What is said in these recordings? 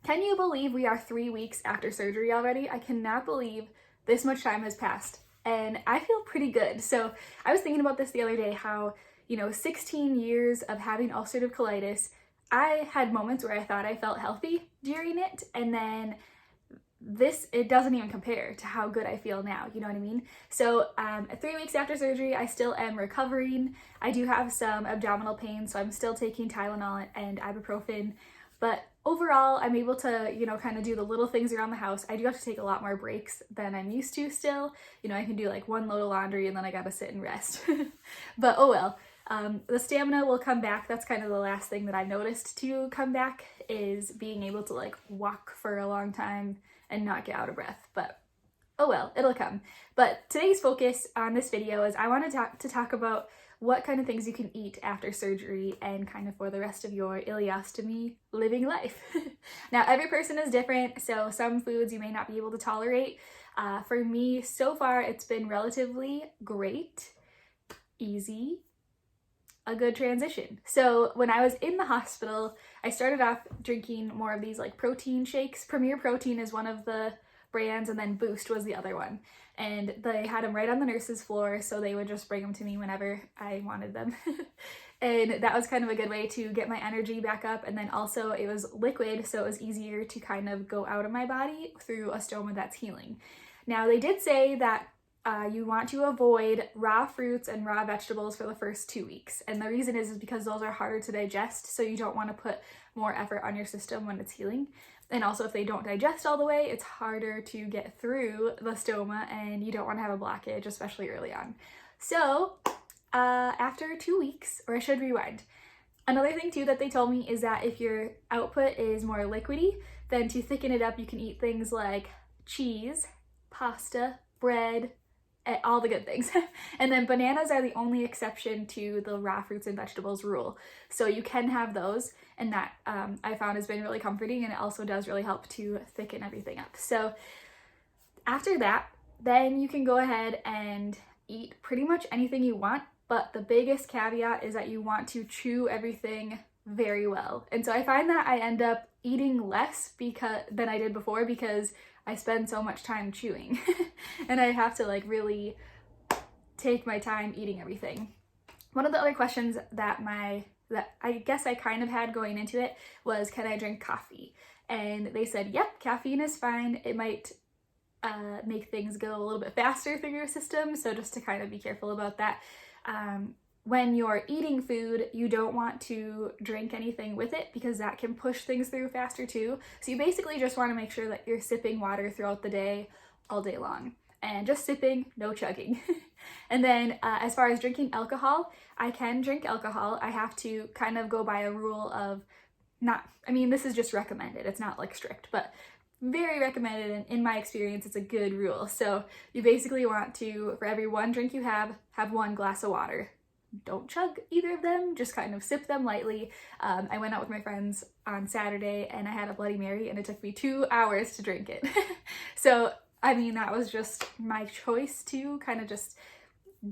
Can you believe we are 3 weeks after surgery already? I cannot believe this much time has passed, and I feel pretty good. So I was thinking about this the other day, how, 16 years of having ulcerative colitis, I had moments where I thought I felt healthy during it, and then it doesn't even compare to how good I feel now, you know what I mean? So 3 weeks after surgery, I still am recovering. I do have some abdominal pain, so I'm still taking Tylenol and ibuprofen, but overall, I'm able to, kind of do the little things around the house. I do have to take a lot more breaks than I'm used to still. I can do like one load of laundry and then I gotta sit and rest. But oh well. The stamina will come back. That's kind of the last thing that I've noticed to come back, is being able to like walk for a long time and not get out of breath. But oh well, it'll come. But today's focus on this video is I want to talk about what kind of things you can eat after surgery and kind of for the rest of your ileostomy living life. Now, every person is different, so some foods you may not be able to tolerate. For me, so far, it's been relatively great, easy, a good transition. So when I was in the hospital, I started off drinking more of these like protein shakes. Premier Protein is one of the brands, and then Boost was the other one. And they had them right on the nurse's floor, so they would just bring them to me whenever I wanted them. And that was kind of a good way to get my energy back up. And then also it was liquid, so it was easier to kind of go out of my body through a stoma that's healing. Now, they did say that you want to avoid raw fruits and raw vegetables for the first 2 weeks. And the reason is because those are harder to digest, so you don't want to put more effort on your system when it's healing. And also, if they don't digest all the way, it's harder to get through the stoma and you don't want to have a blockage, especially early on. So after 2 weeks, or I should rewind, another thing too that they told me is that if your output is more liquidy, then to thicken it up, you can eat things like cheese, pasta, bread, all the good things. And then bananas are the only exception to the raw fruits and vegetables rule. So you can have those, and that I found has been really comforting, and it also does really help to thicken everything up. So after that, then you can go ahead and eat pretty much anything you want, but the biggest caveat is that you want to chew everything very well. And so I find that I end up eating less than I did before, because I spend so much time chewing and I have to like really take my time eating everything. One of the other questions that I guess I kind of had going into it was, can I drink coffee? And they said, yep, caffeine is fine. It might make things go a little bit faster through your system, so just to kind of be careful about that. When you're eating food, you don't want to drink anything with it, because that can push things through faster too. So you basically just want to make sure that you're sipping water throughout the day, all day long. And just sipping, no chugging. And then as far as drinking alcohol, I can drink alcohol. I have to kind of go by a rule of this is just recommended. It's not like strict, but very recommended, and in my experience, it's a good rule. So you basically want to, for every one drink you have 1 glass of water. Don't chug either of them, just kind of sip them lightly. I went out with my friends on Saturday and I had a Bloody Mary, and it took me 2 hours to drink it. So, that was just my choice to kind of just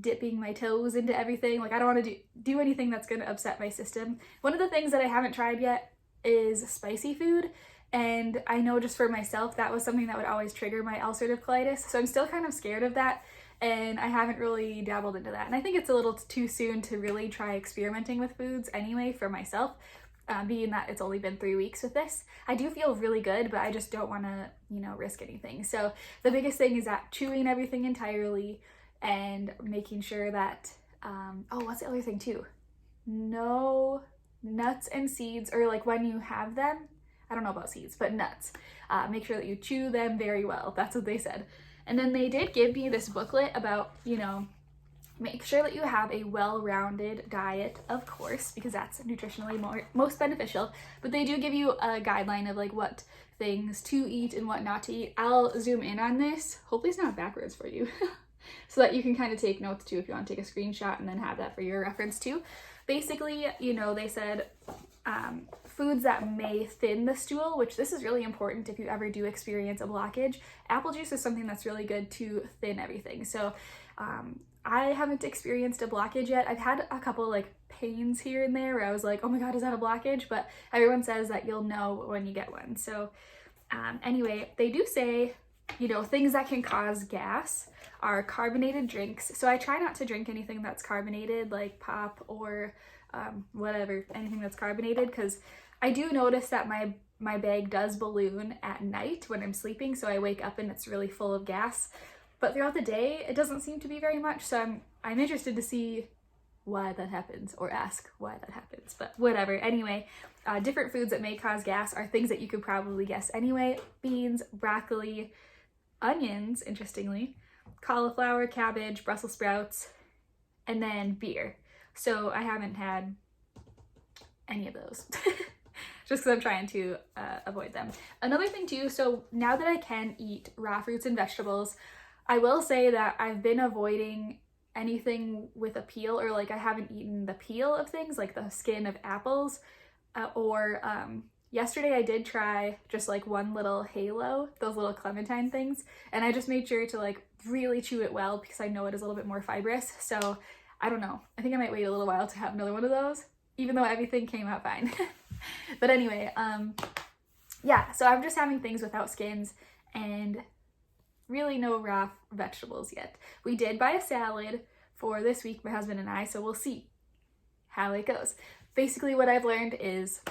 dipping my toes into everything. Like, I don't want to do anything that's going to upset my system. One of the things that I haven't tried yet is spicy food. And I know just for myself, that was something that would always trigger my ulcerative colitis. So I'm still kind of scared of that. And I haven't really dabbled into that. And I think it's a little too soon to really try experimenting with foods anyway for myself, being that it's only been 3 weeks with this. I do feel really good, but I just don't want to, risk anything. So the biggest thing is that chewing everything entirely and making sure that, what's the other thing too? No nuts and seeds, or like when you have them, I don't know about seeds, but nuts. Make sure that you chew them very well. That's what they said. And then they did give me this booklet about, make sure that you have a well-rounded diet, of course, because that's nutritionally most beneficial. But they do give you a guideline of like what things to eat and what not to eat. I'll zoom in on this. Hopefully it's not backwards for you. So that you can kind of take notes too if you want to take a screenshot and then have that for your reference too. Basically, they said foods that may thin the stool, which this is really important if you ever do experience a blockage. Apple juice is something that's really good to thin everything. So I haven't experienced a blockage yet. I've had a couple like pains here and there where I was like, oh my god, is that a blockage? But everyone says that you'll know when you get one. So anyway, they do say, you know, things that can cause gas are carbonated drinks. So I try not to drink anything that's carbonated, like pop or whatever, anything that's carbonated, because I do notice that my bag does balloon at night when I'm sleeping, so I wake up and it's really full of gas. But throughout the day, it doesn't seem to be very much, so I'm interested to see why that happens, or ask why that happens, but whatever. Anyway, different foods that may cause gas are things that you could probably guess anyway: beans, broccoli, onions, interestingly, cauliflower, cabbage, Brussels sprouts, and then beer. So I haven't had any of those. Just because I'm trying to avoid them. Another thing too, so now that I can eat raw fruits and vegetables, I will say that I've been avoiding anything with a peel, or like I haven't eaten the peel of things, like the skin of apples, or yesterday I did try just like one little halo, those little clementine things, and I just made sure to like really chew it well because I know it is a little bit more fibrous. So I don't know, I think I might wait a little while to have another one of those, even though everything came out fine. But anyway, yeah, so I'm just having things without skins and really no raw vegetables yet. We did buy a salad for this week, my husband and I, so we'll see how it goes. Basically what I've learned is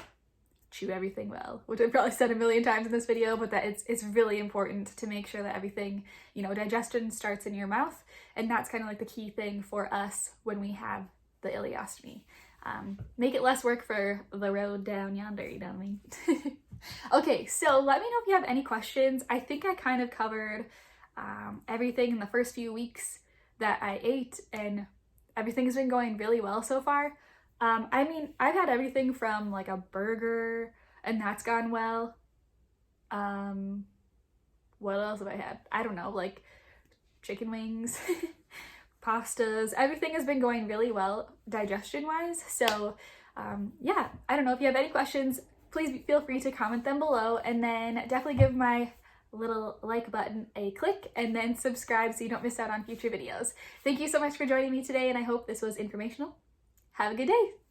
chew everything well, which I've probably said a million times in this video, but that it's really important to make sure that everything, you know, digestion starts in your mouth, and that's kind of like the key thing for us when we have the ileostomy. Make it less work for the road down yonder, you know what I mean? Okay, so let me know if you have any questions. I think I kind of covered everything in the first few weeks that I ate, and everything has been going really well so far. I mean, I've had everything from like a burger, and that's gone well. What else have I had? I don't know, like chicken wings, pastas, everything has been going really well digestion wise. So yeah, I don't know, if you have any questions, please feel free to comment them below, and then definitely give my little like button a click, and then subscribe so you don't miss out on future videos. Thank you so much for joining me today, and I hope this was informational. Have a good day.